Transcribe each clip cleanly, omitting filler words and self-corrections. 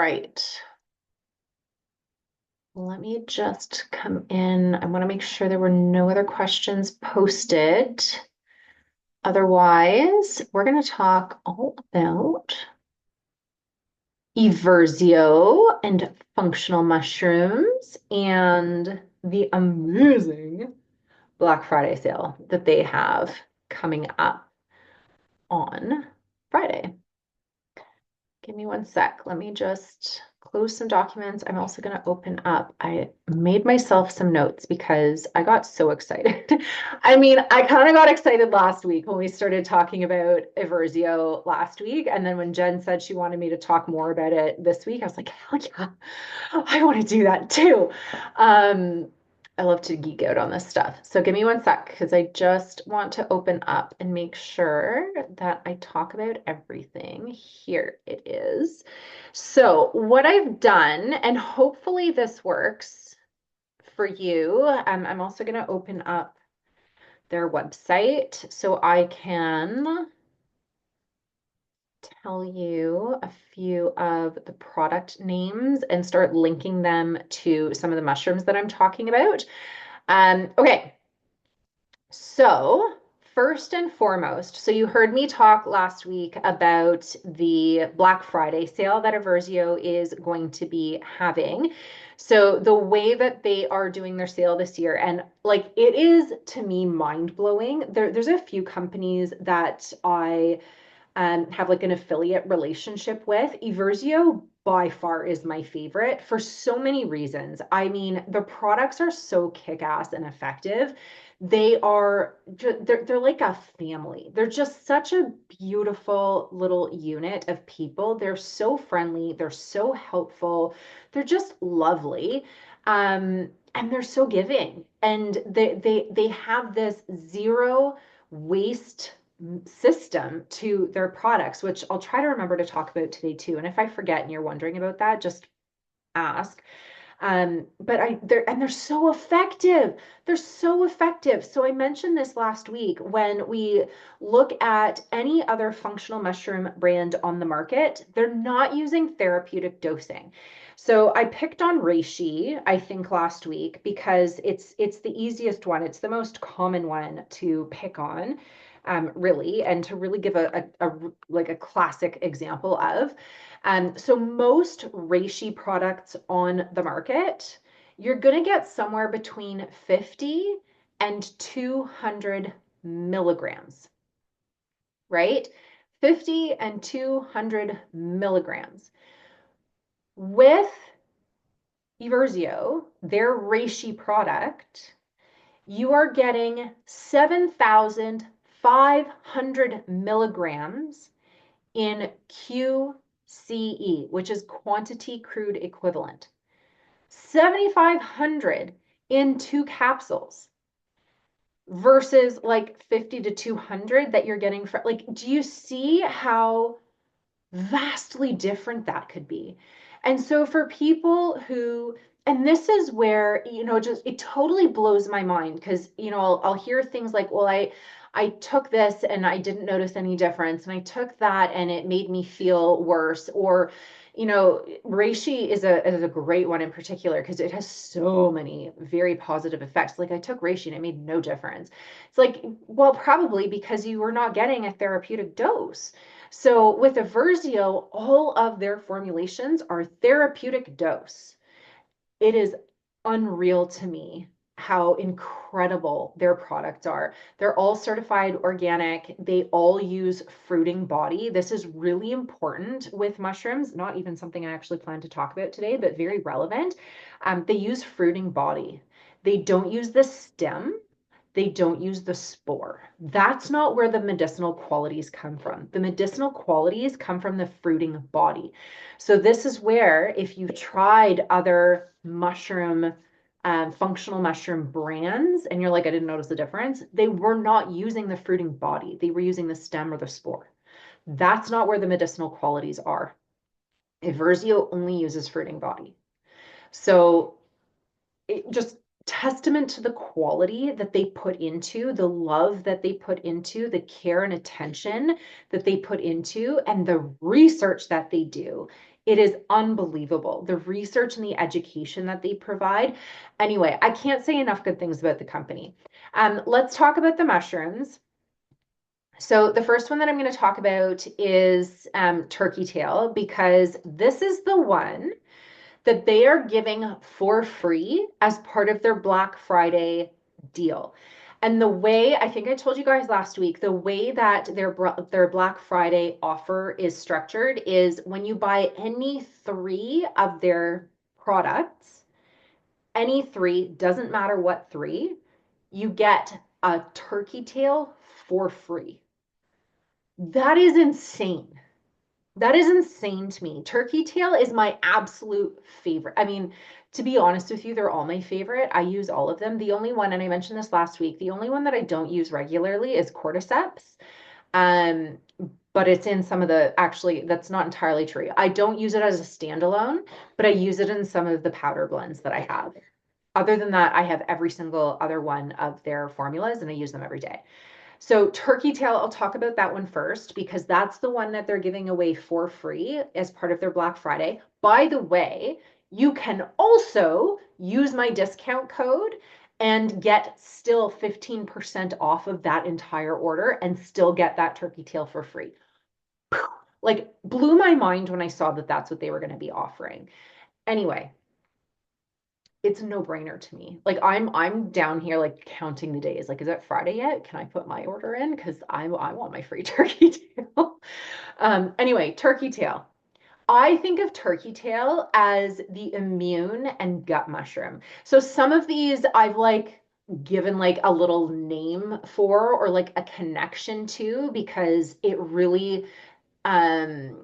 right. Let me just come in. I want to make sure there were no other questions posted. Otherwise, we're going to talk all about Eversio and functional mushrooms and the amazing Black Friday sale that they have coming up on Friday. Give me one sec. Let me just close some documents. I'm also going to open up. I made myself some notes because I got so excited. I mean, I kind of got excited last week when we started talking about Eversio last week. And then when Jen said she wanted me to talk more about it this week, I was like, hell yeah, I want to do that too. Um, I love to geek out on this stuff. So give me one sec because I just want to open up and make sure that I talk about everything. Here it is. So what I've done, and hopefully this works for you, I'm also going to open up their website so I can tell you a few of the product names and start linking them to some of the mushrooms that I'm talking about. Okay, so first and foremost, so you heard me talk last week about the Black Friday sale that Eversio is going to be having. So the way that they are doing their sale this year, and like it is to me mind blowing. There's a few companies that I have like an affiliate relationship with. Eversio by far is my favorite for so many reasons. I mean, the products are so kick-ass and effective. They're like a family. They're just such a beautiful little unit of people. They're so friendly, they're so helpful, they're just lovely. And they're so giving. And they have this zero waste system to their products, which I'll try to remember to talk about today too. And if I forget and you're wondering about that, just ask. But they're so effective. They're so effective. So I mentioned this last week when we look at any other functional mushroom brand on the market, they're not using therapeutic dosing. So I picked on reishi, I think last week because it's the easiest one. It's the most common one to pick on, really, and to really give like a classic example of. So most reishi products on the market, you're going to get somewhere between 50 and 200 milligrams, right? 50 and 200 milligrams. With Eversio, their reishi product, you are getting 7,500 milligrams in QCE, which is quantity crude equivalent. 7,500 in 2 capsules versus like 50 to 200 that you're getting from, like, do you see how vastly different that could be? And so for people who, and this is where, just it totally blows my mind because, I'll hear things like, well, I took this and I didn't notice any difference, and I took that and it made me feel worse. Or, reishi is a great one in particular because it has so many very positive effects. Like I took reishi and it made no difference. It's like, well, probably because you were not getting a therapeutic dose. So with Eversio, all of their formulations are therapeutic dose. It is unreal to me how incredible their products are. They're all certified organic. They all use fruiting body. This is really important with mushrooms, not even something I actually plan to talk about today, but very relevant. They use fruiting body. They don't use the stem. They don't use the spore. That's not where the medicinal qualities come from. The medicinal qualities come from the fruiting body. So this is where if you've tried other mushroom, functional mushroom brands, and you're like, I didn't notice the difference, they were not using the fruiting body. They were using the stem or the spore. That's not where the medicinal qualities are. Eversio only uses fruiting body. So it just testament to the quality that they put into, the love that they put into, the care and attention that they put into, and the research that they do. It is unbelievable. The research and the education that they provide. Anyway, I can't say enough good things about the company. Let's talk about the mushrooms. So the first one that I'm going to talk about is turkey tail, because this is the one that they are giving for free as part of their Black Friday deal. And the way, I think I told you guys last week, the way that their Black Friday offer is structured is when you buy any 3 of their products, any 3, doesn't matter what 3, you get a turkey tail for free. That is insane. That is insane to me. Turkey tail is my absolute favorite. I mean, to be honest with you, they're all my favorite. I use all of them. The only one, and I mentioned this last week, the only one that I don't use regularly is cordyceps. Um, but it's in some of the, actually, that's not entirely true. I don't use it as a standalone, but I use it in some of the powder blends that I have. Other than that, I have every single other one of their formulas and I use them every day. So turkey tail, I'll talk about that one first because that's the one that they're giving away for free as part of their Black Friday. By the way, you can also use my discount code and get still 15% off of that entire order and still get that turkey tail for free. Like blew my mind when I saw that that's what they were going to be offering. Anyway, it's a no-brainer to me. Like I'm down here like counting the days. Like, is it Friday yet? Can I put my order in? Because I want my free turkey tail. Anyway, turkey tail. I think of turkey tail as the immune and gut mushroom. So some of these I've like given like a little name for or like a connection to because it really um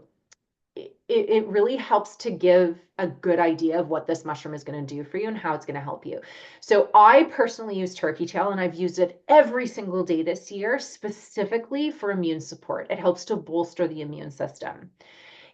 it really helps to give a good idea of what this mushroom is going to do for you and how it's going to help you. So I personally use turkey tail and I've used it every single day this year, specifically for immune support. It helps to bolster the immune system.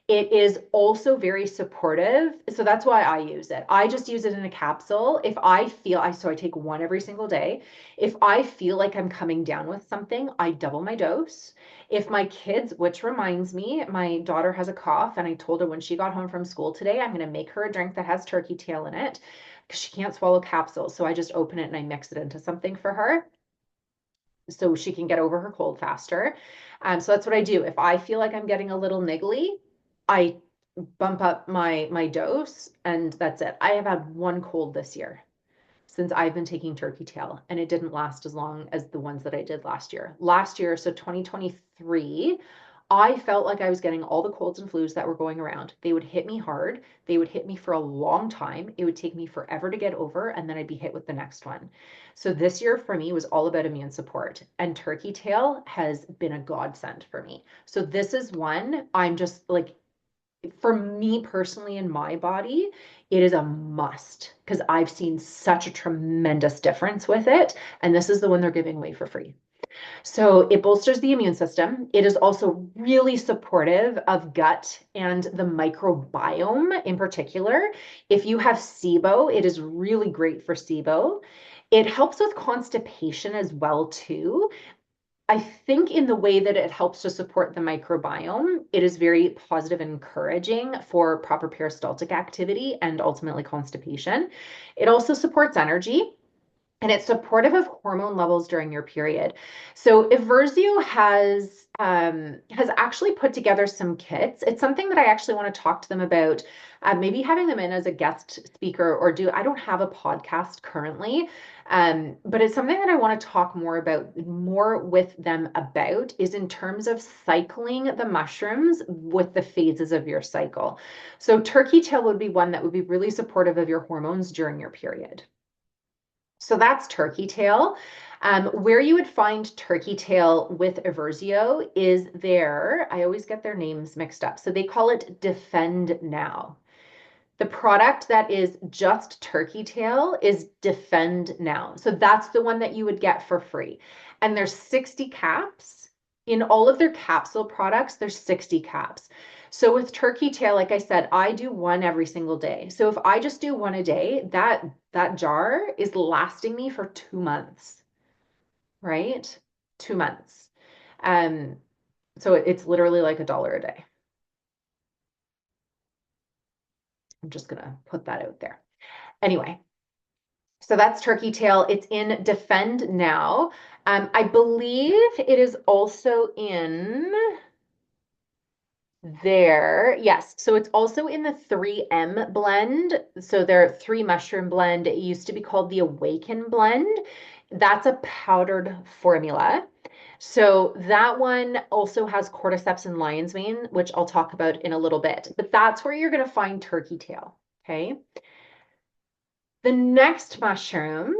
It is also very supportive. So that's why I use it. I just use it in a capsule. If I feel, so I take one every single day. If I feel like I'm coming down with something, I double my dose. If my kids, which reminds me, my daughter has a cough and I told her when she got home from school today, I'm going to make her a drink that has turkey tail in it because she can't swallow capsules. So I just open it and I mix it into something for her so she can get over her cold faster. So that's what I do. If I feel like I'm getting a little niggly, I bump up my dose and that's it. I have had one cold this year since I've been taking turkey tail and it didn't last as long as the ones that I did last year. Last year, so 2023, I felt like I was getting all the colds and flus that were going around. They would hit me hard. They would hit me for a long time. It would take me forever to get over, and then I'd be hit with the next one. So this year for me was all about immune support, and turkey tail has been a godsend for me. So this is one I'm just like, for me personally in my body, it is a must because I've seen such a tremendous difference with it. And this is the one they're giving away for free. So it bolsters the immune system. It is also really supportive of gut and the microbiome in particular. If you have SIBO, it is really great for SIBO. It helps with constipation as well too. I think in the way that it helps to support the microbiome, it is very positive and encouraging for proper peristaltic activity and ultimately constipation. It also supports energy and it's supportive of hormone levels during your period. So Eversio has actually put together some kits. It's something that I actually want to talk to them about, maybe having them in as a guest speaker or do. I don't have a podcast currently, but it's something that I want to talk more with them about is in terms of cycling the mushrooms with the phases of your cycle. So turkey tail would be one that would be really supportive of your hormones during your period. So that's turkey tail. Where you would find turkey tail with Eversio is I always get their names mixed up. So they call it Defend Now. The product that is just turkey tail is Defend Now. So that's the one that you would get for free. And there's 60 caps In all of their capsule products, there's 60 caps. So with turkey tail, like I said, I do one every single day. So if I just do one a day, that jar is lasting me for 2 months, right? 2 months. Um, so it's literally like $1 a day. I'm just gonna put that out there. Anyway, so that's turkey tail. It's in Defend Now. I believe it is also in there. Yes. So it's also in the 3M blend. So their three mushroom blend. It used to be called the Awaken blend. That's a powdered formula. So that one also has cordyceps and lion's mane, which I'll talk about in a little bit. But that's where you're going to find turkey tail. Okay. The next mushroom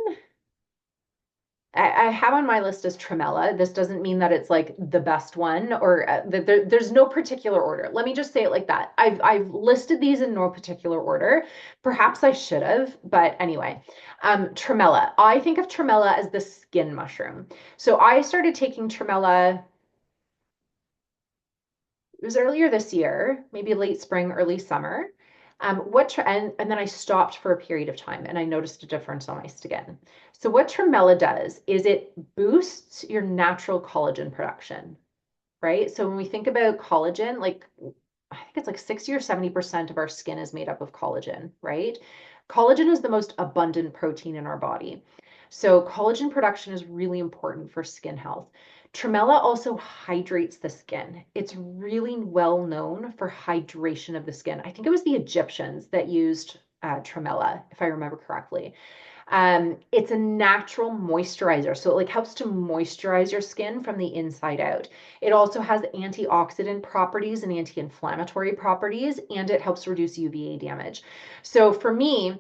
I have on my list as tremella. This doesn't mean that it's like the best one or that there's no particular order. Let me just say it like that. I've listed these in no particular order. Perhaps I should have, but anyway. Tremella. I think of tremella as the skin mushroom. So I started taking tremella, it was earlier this year, maybe late spring, early summer. And then I stopped for a period of time and I noticed a difference on my skin. So what Tremella does is it boosts your natural collagen production, right? So when we think about collagen, like I think it's like 60 or 70% of our skin is made up of collagen, right? Collagen is the most abundant protein in our body. So collagen production is really important for skin health. Tremella also hydrates the skin. It's really well known for hydration of the skin. I think it was the Egyptians that used Tremella, if I remember correctly. It's a natural moisturizer, so it like helps to moisturize your skin from the inside out. It also has antioxidant properties and anti-inflammatory properties, and it helps reduce UVA damage. So for me,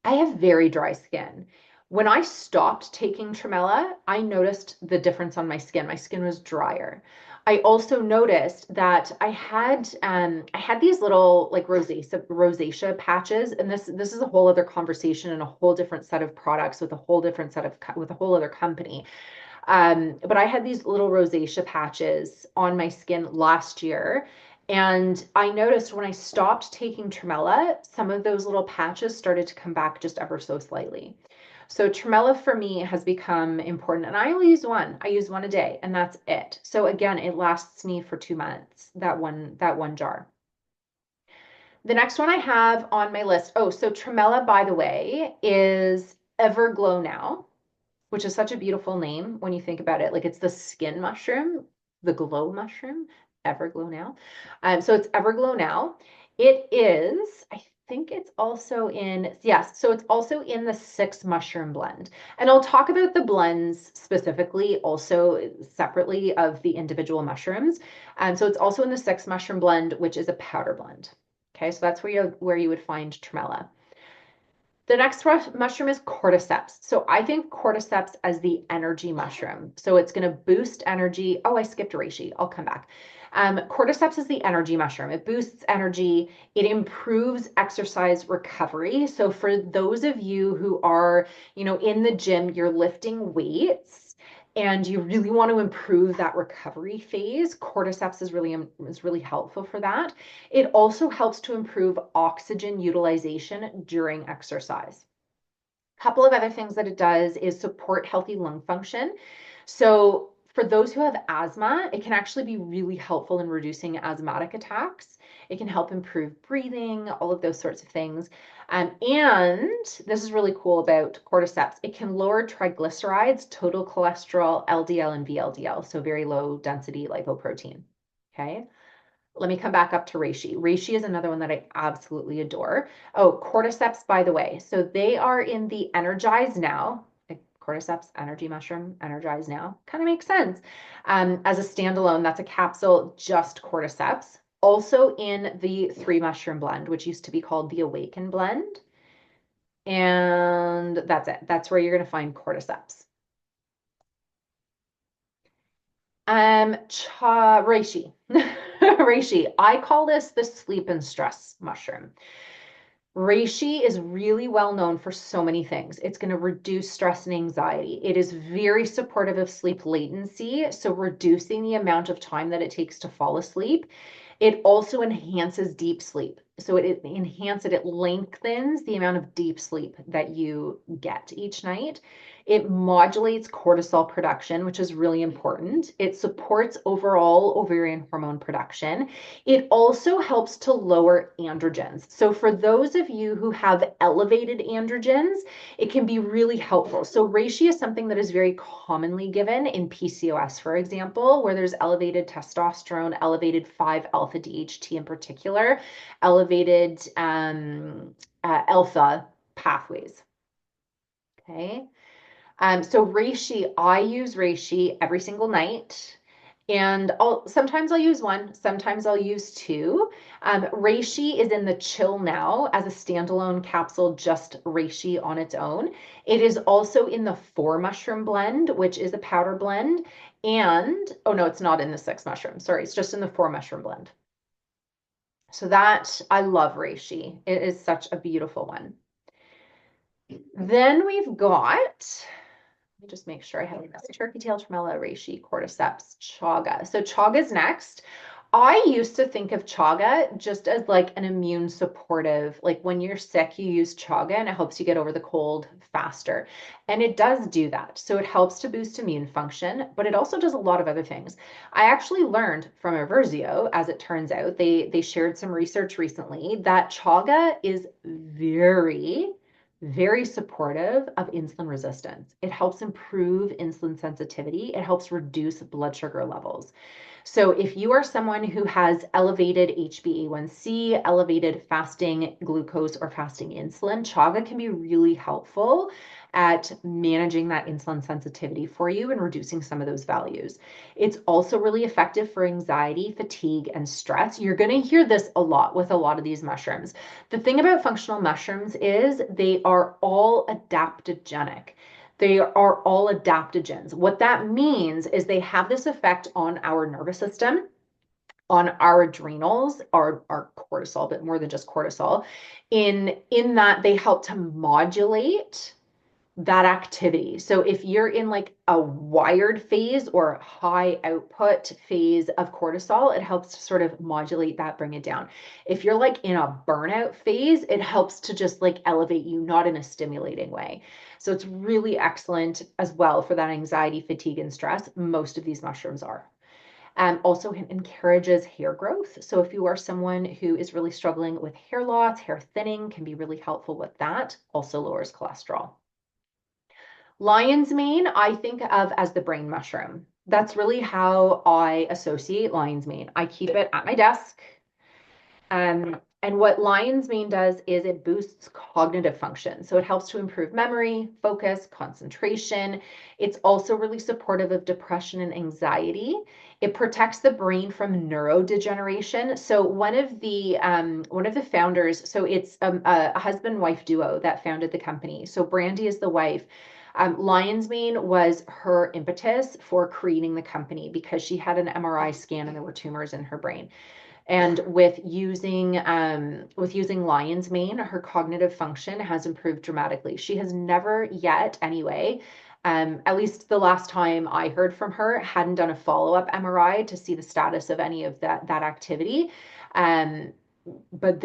I have very dry skin. When I stopped taking Tremella, I noticed the difference on my skin. My skin was drier. I also noticed that I had these little like rosacea patches, and this is a whole other conversation and a whole different set of products with a whole different set of with a whole other company. But I had these little rosacea patches on my skin last year. And I noticed when I stopped taking Tremella, some of those little patches started to come back just ever so slightly. So Tremella for me has become important. And I only use one. I use one a day, and that's it. So again, it lasts me for 2 months, that one jar. The next one I have on my list. Oh, so Tremella, by the way, is Everglow Now, which is such a beautiful name when you think about it. Like it's the skin mushroom, the glow mushroom, Everglow Now. So it's Everglow Now. It is, I think it's also in, yes, so it's also in the 6 mushroom blend. And I'll talk about the blends specifically also separately of the individual mushrooms. So it's also in the 6 mushroom blend, which is a powder blend. Okay, so that's where you would find tremella. The next mushroom is cordyceps. So I think cordyceps as the energy mushroom. So it's going to boost energy. Oh, I skipped reishi. I'll come back. Cordyceps is the energy mushroom. It boosts energy. It improves exercise recovery. So for those of you who are, in the gym, you're lifting weights and you really want to improve that recovery phase, cordyceps is really helpful for that. It also helps to improve oxygen utilization during exercise. A couple of other things that it does is support healthy lung function. So for those who have asthma, it can actually be really helpful in reducing asthmatic attacks. It can help improve breathing, all of those sorts of things. And this is really cool about cordyceps. It can lower triglycerides, total cholesterol, LDL, and VLDL, so very low density lipoprotein. Okay. Let me come back up to reishi. Reishi is another one that I absolutely adore. Oh, cordyceps, by the way. So they are in the Energize Now. Cordyceps, energy mushroom, Energize Now. Kind of makes sense. As a standalone, that's a capsule, just cordyceps. Also in the 3 mushroom blend, which used to be called the Awaken blend. And that's it. That's where you're going to find cordyceps. Reishi. Reishi. I call this the sleep and stress mushroom. Reishi is really well known for so many things. It's going to reduce stress and anxiety. It is very supportive of sleep latency, so reducing the amount of time that it takes to fall asleep. It also enhances deep sleep. So it lengthens the amount of deep sleep that you get each night. It modulates cortisol production, which is really important. It supports overall ovarian hormone production. It also helps to lower androgens. So for those of you who have elevated androgens, it can be really helpful. So reishi is something that is very commonly given in PCOS, for example, where there's elevated testosterone, elevated 5-alpha DHT in particular, elevated alpha pathways. Okay. So reishi, I use reishi every single night. And sometimes I'll use one, sometimes I'll use two. Reishi is in the Chill Now as a standalone capsule, just reishi on its own. It is also in the 4-mushroom blend, which is a powder blend. And, oh no, it's not in the 6-mushroom. Sorry, it's just in the 4-mushroom blend. So that, I love reishi. It is such a beautiful one. Then we've got, let me just make sure I have this turkey tail tremella, reishi, cordyceps, chaga. So chaga's next. I used to think of chaga just as like an immune supportive, like when you're sick, you use chaga and it helps you get over the cold faster. And it does do that. So it helps to boost immune function, but it also does a lot of other things. I actually learned from Aversio, as it turns out, they shared some research recently that chaga is very supportive of insulin resistance. It helps improve insulin sensitivity. It helps reduce blood sugar levels. So if you are someone who has elevated HbA1c, elevated fasting glucose or fasting insulin, chaga can be really helpful at managing that insulin sensitivity for you and reducing some of those values. It's also really effective for anxiety, fatigue, and stress. You're going to hear this a lot with a lot of these mushrooms. The thing about functional mushrooms is they are all adaptogenic. They are all adaptogens. What that means is they have this effect on our nervous system, on our adrenals, our cortisol, but more than just cortisol, in that they help to modulate that activity. So if you're in like a wired phase or high output phase of cortisol, it helps to sort of modulate that, bring it down. If you're like in a burnout phase, it helps to just like elevate you, not in a stimulating way. So it's really excellent as well for that anxiety, fatigue, and stress. Most of these mushrooms are. Also encourages hair growth. So if you are someone who is really struggling with hair loss, hair thinning can be really helpful with that. Also lowers cholesterol. Lion's mane, I think of as the brain mushroom. That's really how I associate lion's mane. I keep it at my desk. And what lion's mane does is it boosts cognitive function. So it helps to improve memory, focus, concentration. It's also really supportive of depression and anxiety. It protects the brain from neurodegeneration. So one of the founders, so it's a husband-wife duo that founded the company. So Brandy is the wife. Lion's mane was her impetus for creating the company because she had an MRI scan and there were tumors in her brain. And with using lion's mane, her cognitive function has improved dramatically. She has never yet, anyway, at least the last time I heard from her, hadn't done a follow-up MRI to see the status of any of that activity. But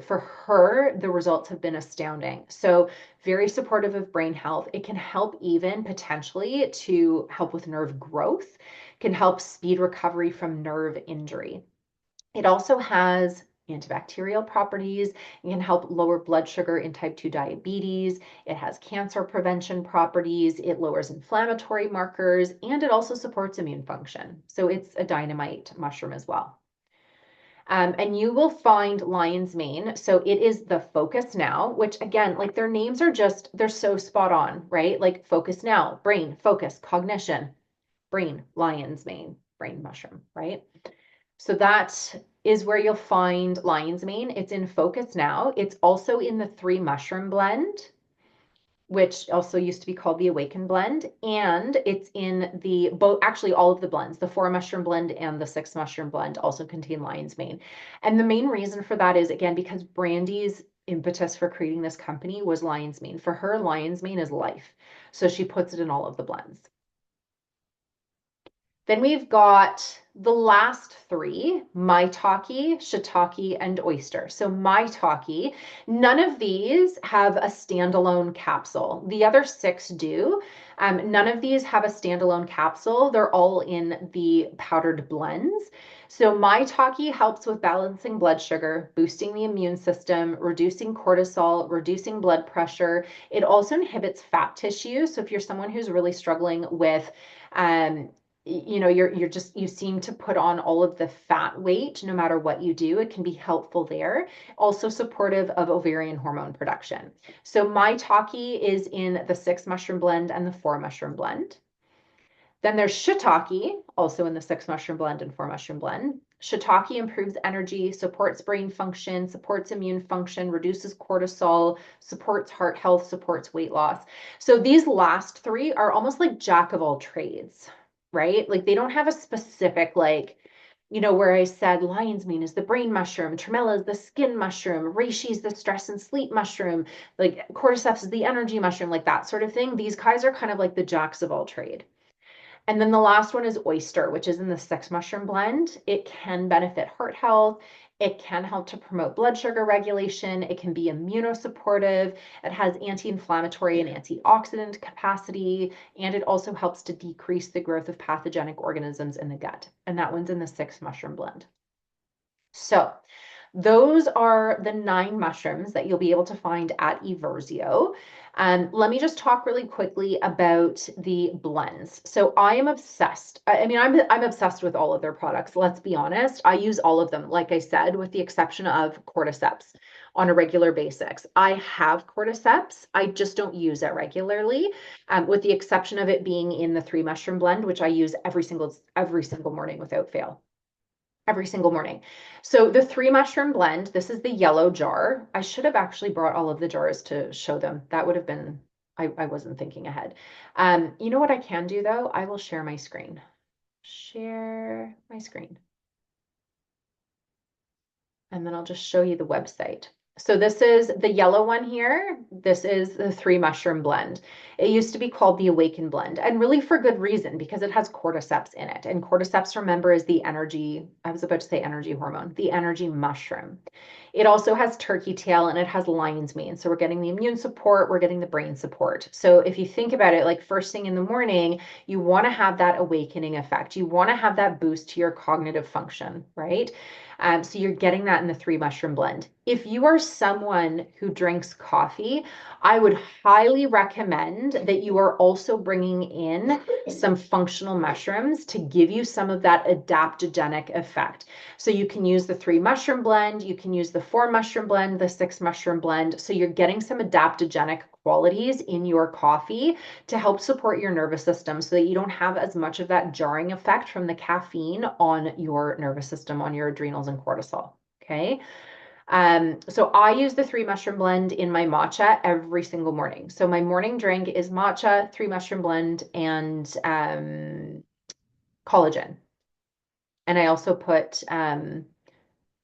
for her, the results have been astounding. So very supportive of brain health. It can help even potentially to help with nerve growth, can help speed recovery from nerve injury. It also has antibacterial properties. It can help lower blood sugar in type 2 diabetes. It has cancer prevention properties. It lowers inflammatory markers, and it also supports immune function. So it's a dynamite mushroom as well. And you will find lion's mane. So it is the Focus Now, which again, like their names are just, they're so spot on, right? Like Focus Now, brain, focus, cognition, brain, lion's mane, brain mushroom, right? So that is where you'll find lion's mane. It's in Focus Now. It's also in the 3-mushroom blend, which also used to be called the Awaken blend. And it's in the both, actually all of the blends, the 4-mushroom blend and the 6-mushroom blend also contain lion's mane. And the main reason for that is, again, because Brandy's impetus for creating this company was lion's mane. For her, lion's mane is life. So she puts it in all of the blends. Then we've got the last three, maitake, shiitake, and oyster. So maitake, none of these have a standalone capsule. The other six do. None of these have a standalone capsule. They're all in the powdered blends. So maitake helps with balancing blood sugar, boosting the immune system, reducing cortisol, reducing blood pressure. It also inhibits fat tissue. So if you're someone who's really struggling with you're just you seem to put on all of the fat weight no matter what you do, it can be helpful there. Also supportive of ovarian hormone production. So maitake is in the 6 mushroom blend and the 4 mushroom blend. Then there's shiitake, also in the 6 mushroom blend and 4 mushroom blend. Shiitake improves energy, supports brain function, supports immune function, reduces cortisol, supports heart health, supports weight loss. So these last three are almost like jack of all trades, right? Like they don't have a specific, like, where I said lion's mane is the brain mushroom, tremella is the skin mushroom, reishi is the stress and sleep mushroom, like cordyceps is the energy mushroom, like that sort of thing. These guys are kind of like the jacks of all trade. And then the last one is oyster, which is in the 6 mushroom blend. It can benefit heart health. It can help to promote blood sugar regulation. It can be immunosupportive. It has anti-inflammatory and antioxidant capacity, and it also helps to decrease the growth of pathogenic organisms in the gut. And that one's in the 6 mushroom blend. So those are the 9 mushrooms that you'll be able to find at Eversio. Let me just talk really quickly about the blends. So I am obsessed. I mean, I'm obsessed with all of their products. Let's be honest. I use all of them, like I said, with the exception of cordyceps on a regular basis. I have cordyceps. I just don't use it regularly, with the exception of it being in the 3 mushroom blend, which I use every single morning without fail. Every single morning. So the 3 mushroom blend, this is the yellow jar. I should have actually brought all of the jars to show them. That would have been, I wasn't thinking ahead. You know what I can do though? I will share my screen. Share my screen. And then I'll just show you the website. So this is the yellow one here. This is the 3 mushroom blend. It used to be called the Awaken blend, and really for good reason, because it has cordyceps in it. And cordyceps, remember, is the energy, I was about to say energy hormone, the energy mushroom. It also has turkey tail and it has lion's mane. So we're getting the immune support, we're getting the brain support. So if you think about it, like first thing in the morning, you want to have that awakening effect. You want to have that boost to your cognitive function, right? So you're getting that in the 3 mushroom blend. If you are someone who drinks coffee, I would highly recommend that you are also bringing in some functional mushrooms to give you some of that adaptogenic effect. So you can use the 3 mushroom blend, you can use the 4 mushroom blend, the 6 mushroom blend. So you're getting some adaptogenic qualities in your coffee to help support your nervous system so that you don't have as much of that jarring effect from the caffeine on your nervous system, on your adrenals and cortisol. Okay. So I use the 3 mushroom blend in my matcha every single morning. So my morning drink is matcha, 3 mushroom blend, and collagen. And I also put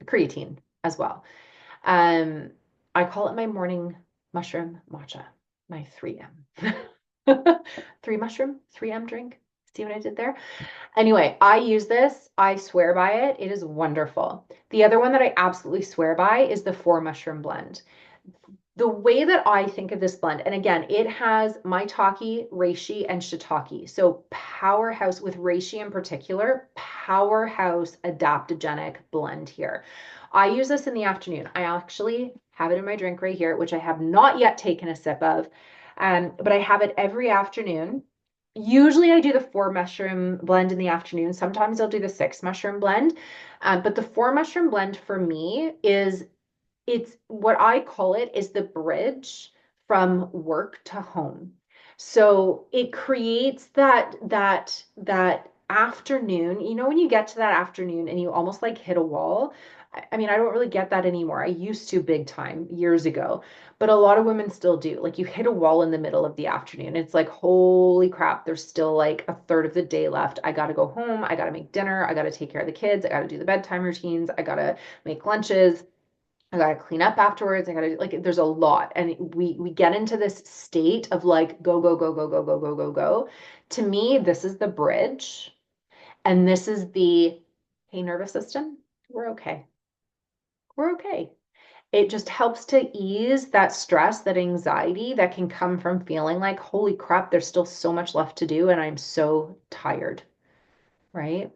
creatine as well. I call it my morning mushroom matcha, my 3M. 3 mushroom, 3M drink. See what I did there? Anyway, I use this. I swear by it. It is wonderful. The other one that I absolutely swear by is the 4 mushroom blend. The way that I think of this blend, and again, it has maitake, reishi, and shiitake. So powerhouse with reishi in particular, powerhouse adaptogenic blend here. I use this in the afternoon. I actually have it in my drink right here, which I have not yet taken a sip of, but I have it every afternoon. Usually I do the 4 mushroom blend in the afternoon. Sometimes I'll do the 6 mushroom blend. But the 4 mushroom blend for me it's what I call it is the bridge from work to home. So it creates that afternoon, when you get to that afternoon and you almost like hit a wall. I mean, I don't really get that anymore. I used to big time years ago, but a lot of women still do. Like you hit a wall in the middle of the afternoon. It's like, holy crap, there's still like a third of the day left. I got to go home. I got to make dinner. I got to take care of the kids. I got to do the bedtime routines. I got to make lunches. I gotta clean up afterwards. I gotta like there's a lot. And we get into this state of like go, go, go, go, go, go, go, go, go. To me, this is the bridge. And this is the, hey, nervous system, we're okay. We're okay. It just helps to ease that stress, that anxiety that can come from feeling like, holy crap, there's still so much left to do and I'm so tired, right?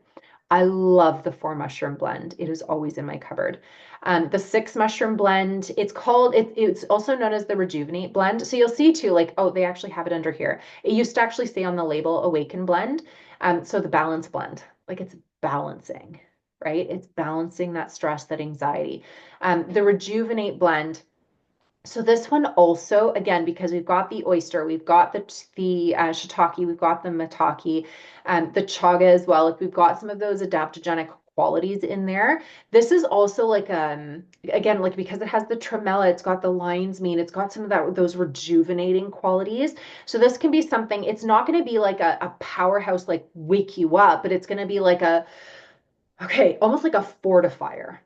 I love the 4 mushroom blend. It is always in my cupboard. The 6 mushroom blend, it's also known as the Rejuvenate blend. So you'll see too, like, oh, they actually have it under here. It used to actually say on the label Awaken blend. So the balance blend, like it's balancing, right? It's balancing that stress, that anxiety. The Rejuvenate blend, so this one also, again, because we've got the oyster, we've got the shiitake, we've got the maitake, the chaga as well. Like we've got some of those adaptogenic qualities in there. This is also like again, like because it has the tremella, it's got the lion's mane, it's got some of those rejuvenating qualities. So this can be something. It's not going to be like a powerhouse like wake you up, but it's going to be like okay, almost like a fortifier,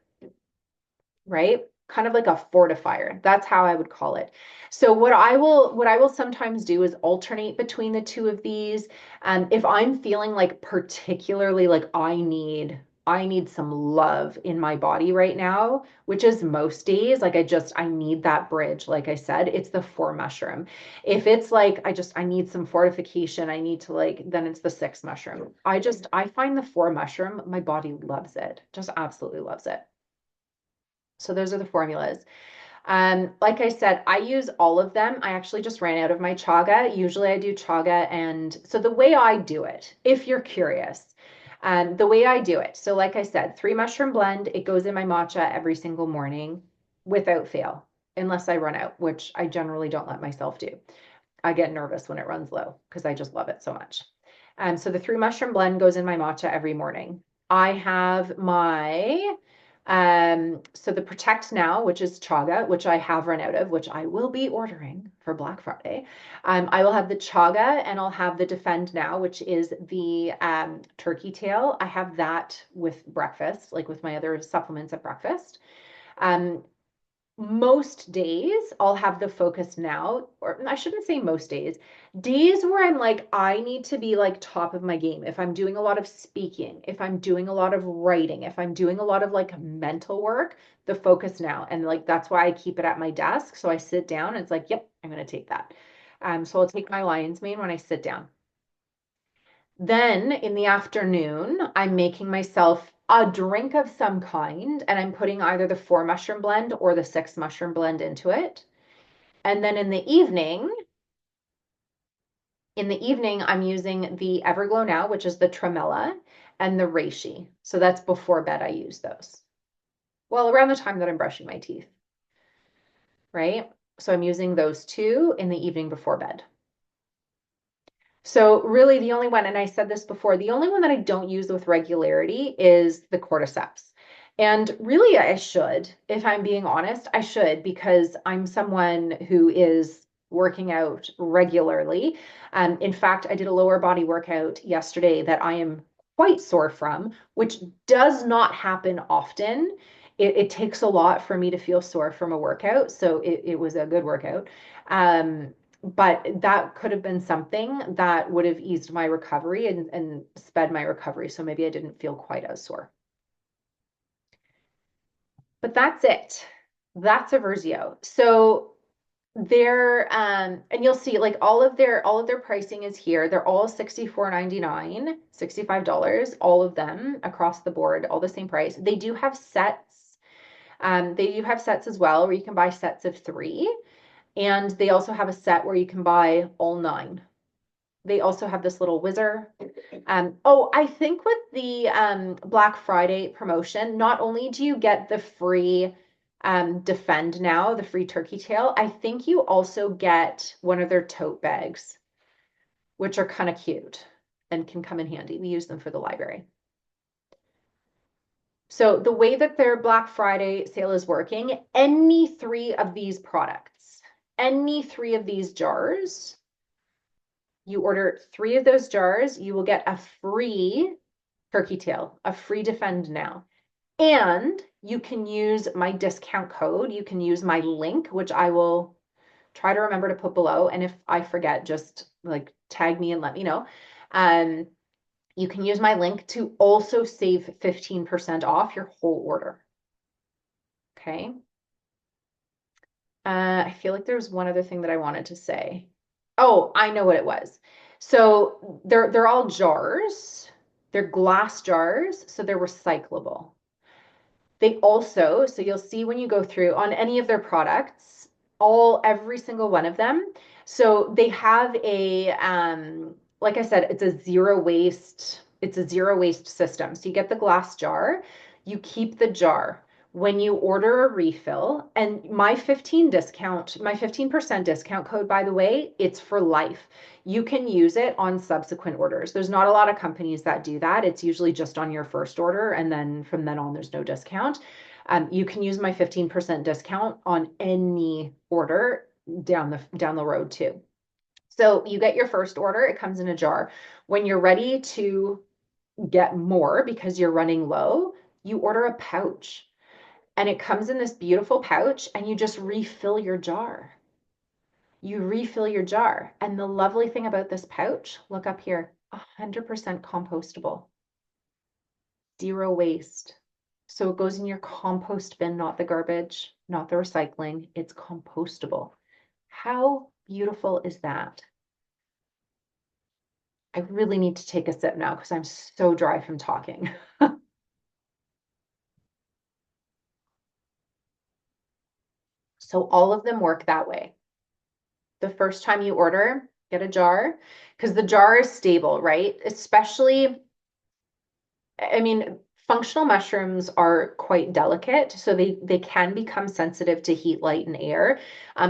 right? Kind of like a fortifier. That's how I would call it. So what I will sometimes do is alternate between the two of these. If I'm feeling like particularly like I need some love in my body right now, which is most days, like I need that bridge. Like I said, it's the 4 mushroom. If it's like I need some fortification, I need to like, then it's the 6 mushroom. I find the 4 mushroom, my body loves it, just absolutely loves it. So those are the formulas. Like I said, I use all of them. I actually just ran out of my chaga. Usually I do chaga. And so the way I do it, if you're curious, the way I do it. So like I said, 3 mushroom blend, it goes in my matcha every single morning without fail, unless I run out, which I generally don't let myself do. I get nervous when it runs low because I just love it so much. So the 3 mushroom blend goes in my matcha every morning. I have my so the Protect Now, which is chaga, which I have run out of, which I will be ordering for Black Friday. I will have the chaga and I'll have the Defend Now, which is the turkey tail. I have that with breakfast, like with my other supplements at breakfast. Um, Most days I'll have the Focus Now, or I shouldn't say most days where I'm like, I need to be like top of my game. If I'm doing a lot of speaking, if I'm doing a lot of writing, if I'm doing a lot of like mental work, the Focus Now. And like, that's why I keep it at my desk. So I sit down and it's like, yep, I'm going to take that. So I'll take my lion's mane when I sit down. Then in the afternoon, I'm making myself a drink of some kind, and I'm putting either the 4 mushroom blend or the 6 mushroom blend into it. And then in the evening, I'm using the Everglow Now, which is the tremella, and the reishi. So that's before bed, I use those. Well, around the time that I'm brushing my teeth, right? So I'm using those two in the evening before bed. So really the only one, and I said this before, the only one that I don't use with regularity is the cordyceps. And really I should, if I'm being honest, I should because I'm someone who is working out regularly. In fact, I did a lower body workout yesterday that I am quite sore from, which does not happen often. It takes a lot for me to feel sore from a workout. So it was a good workout. But that could have been something that would have eased my recovery and sped my recovery. So maybe I didn't feel quite as sore. But that's it. That's Aversio. So and you'll see like all of their pricing is here. They're all $64.99, $65, all of them across the board, all the same price. They do have sets. They do have sets as well where you can buy sets of 3. And they also have a set where you can buy all 9. They also have this little whizzer. Oh, I think with the Black Friday promotion, not only do you get the free Defend Now, the free turkey tail, I think you also get one of their tote bags, which are kind of cute and can come in handy. We use them for the library. So the way that their Black Friday sale is working, any 3 of these products, any 3 of these jars, you order 3 of those jars, you will get a free turkey tail, a free Defend Now. And You can use my discount code. You can use my link, which I will try to remember to put below. And if I forget, just like tag me and let me know. Um, you can use my link to also save 15% off your whole order. Okay. I feel like there's one other thing that I wanted to say. Oh, I know what it was. So they're all jars. They're glass jars, so they're recyclable. They also, so you'll see when you go through on any of their products, every single one of them. So they have like I said, it's a zero waste system. So you get the glass jar, you keep the jar. When you order a refill, and my 15% discount code, by the way, it's for life. You can use it on subsequent orders. There's not a lot of companies that do that. It's usually just on your first order, and then from then on, there's no discount. You can use my 15% discount on any order down the road too. So you get your first order, it comes in a jar. When you're ready to get more because you're running low, you order a pouch. And it comes in this beautiful pouch, and you just refill your jar. You refill your jar. And the lovely thing about this pouch, look up here, 100% compostable, zero waste. So it goes in your compost bin, not the garbage, not the recycling. It's compostable. How beautiful is that? I really need to take a sip now because I'm so dry from talking. So all of them work that way. The first time you order, get a jar because the jar is stable, right? Especially, I mean, functional mushrooms are quite delicate, so they can become sensitive to heat, light, and air.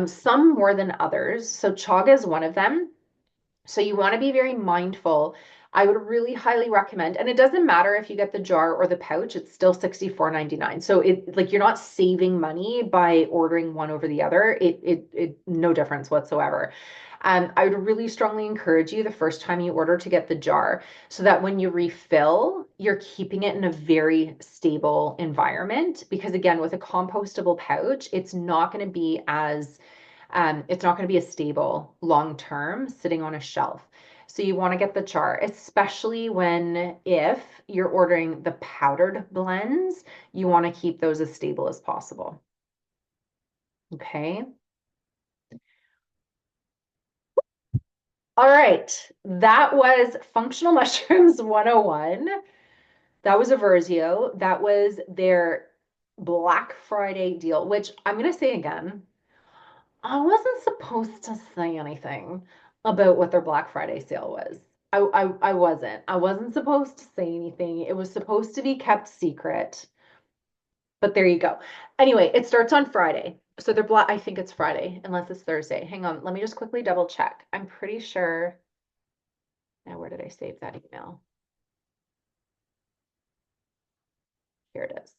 Some more than others. So chaga is one of them. So you want to be very mindful. I would really highly recommend, and it doesn't matter if you get the jar or the pouch, it's still $64.99. So it like you're not saving money by ordering one over the other. It no difference whatsoever. I would really strongly encourage you the first time you order to get the jar so that when you refill, you're keeping it in a very stable environment. Because again, with a compostable pouch, it's not going to be as stable long term sitting on a shelf. So you want to get the jar, especially if you're ordering the powdered blends, you want to keep those as stable as possible. Okay. All right. That was Functional Mushrooms 101. That was Aversio. That was their Black Friday deal, which I'm going to say again, I wasn't supposed to say anything about what their Black Friday sale was. I wasn't. I wasn't supposed to say anything. It was supposed to be kept secret. But there you go. Anyway, it starts on Friday. So they're I think it's Friday, unless it's Thursday. Hang on, let me just quickly double check. I'm pretty sure. Now, where did I save that email? Here it is.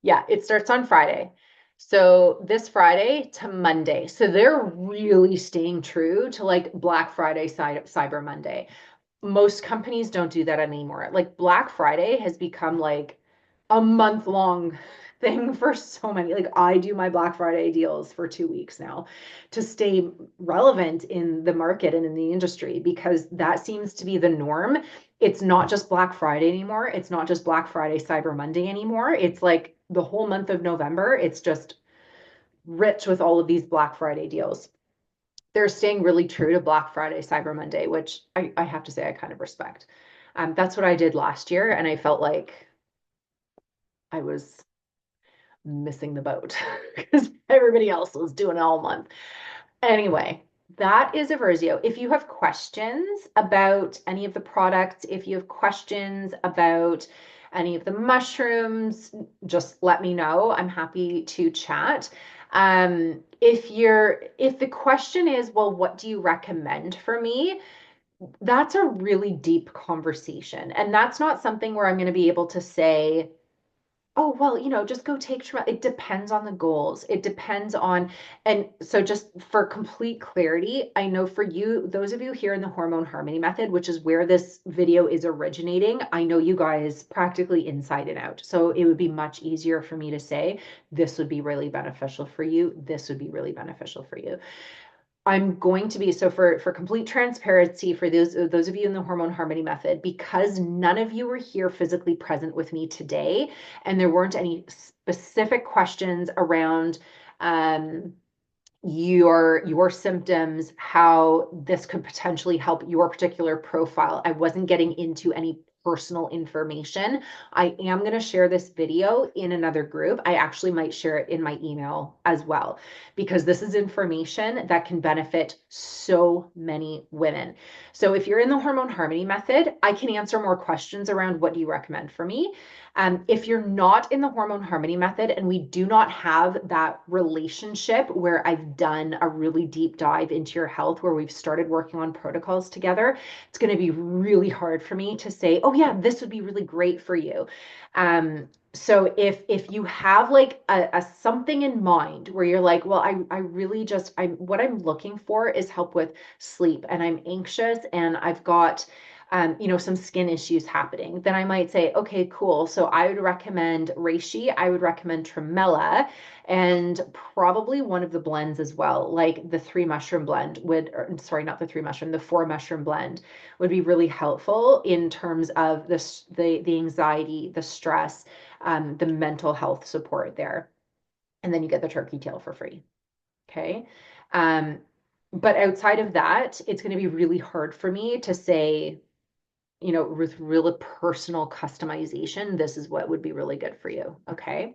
Yeah, it starts on Friday. So this Friday to Monday. So they're really staying true to like Black Friday, Cyber Monday. Most companies don't do that anymore. Like Black Friday has become like a month long thing for so many. Like I do my Black Friday deals for 2 weeks now to stay relevant in the market and in the industry because that seems to be the norm. It's not just Black Friday anymore. It's not just Black Friday, Cyber Monday anymore. It's like the whole month of November. It's just rich with all of these Black Friday deals. They're staying really true to Black Friday, Cyber Monday, which I have to say I kind of respect. That's what I did last year, and I felt like I was missing the boat because everybody else was doing it all month. Anyway, that is Aversio. If you have questions about any of the products, if you have questions about any of the mushrooms, just let me know. I'm happy to chat. If the question is, well, what do you recommend for me? That's a really deep conversation. And that's not something where I'm going to be able to say, Oh, well, just go take it depends on the goals. It depends on, and so just for complete clarity, I know for you, those of you here in the hormone harmony method, which is where this video is originating, I know you guys practically inside and out. So it would be much easier for me to say, this would be really beneficial for you. This would be really beneficial for you. I'm going to be so for complete transparency for those of you in the hormone harmony method, because none of you were here physically present with me today, and there weren't any specific questions around your symptoms, how this could potentially help your particular profile. I wasn't getting into any personal information. I am going to share this video in another group. I actually might share it in my email as well, because this is information that can benefit so many women. So if you're in the hormone harmony method, I can answer more questions around what do you recommend for me. If you're not in the hormone harmony method and we do not have that relationship where I've done a really deep dive into your health, where we've started working on protocols together, it's going to be really hard for me to say, oh yeah, this would be really great for you. So if you have like a something in mind where you're like, well, I really just what I'm looking for is help with sleep, and I'm anxious, and I've got some skin issues happening, then I might say, okay, cool. So I would recommend reishi. I would recommend tremella, and probably one of the blends as well, like the three mushroom blend would, or, sorry, not the three mushroom, the four mushroom blend would be really helpful in terms of the anxiety, the stress, the mental health support there. And then you get the turkey tail for free. Okay. Um, but outside of that, it's going to be really hard for me to say, with real personal customization, this is what would be really good for you. Okay.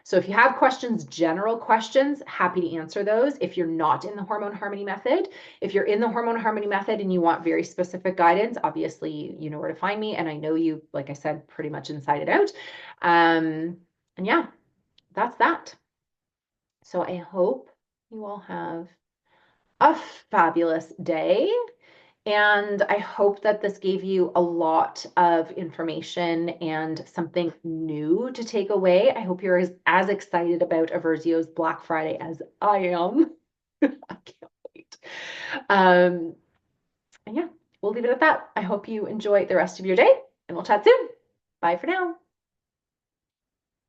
So if you have questions, general questions, happy to answer those. If you're not in the hormone harmony method, if you're in the hormone harmony method and you want very specific guidance, obviously you know where to find me. And I know you, like I said, pretty much inside it out. And yeah, that's that. So I hope you all have a fabulous day. And I hope that this gave you a lot of information and something new to take away. I hope you're as excited about Aversio's Black Friday as I am. I can't wait. And yeah, we'll leave it at that. I hope you enjoy the rest of your day, and we'll chat soon. Bye for now.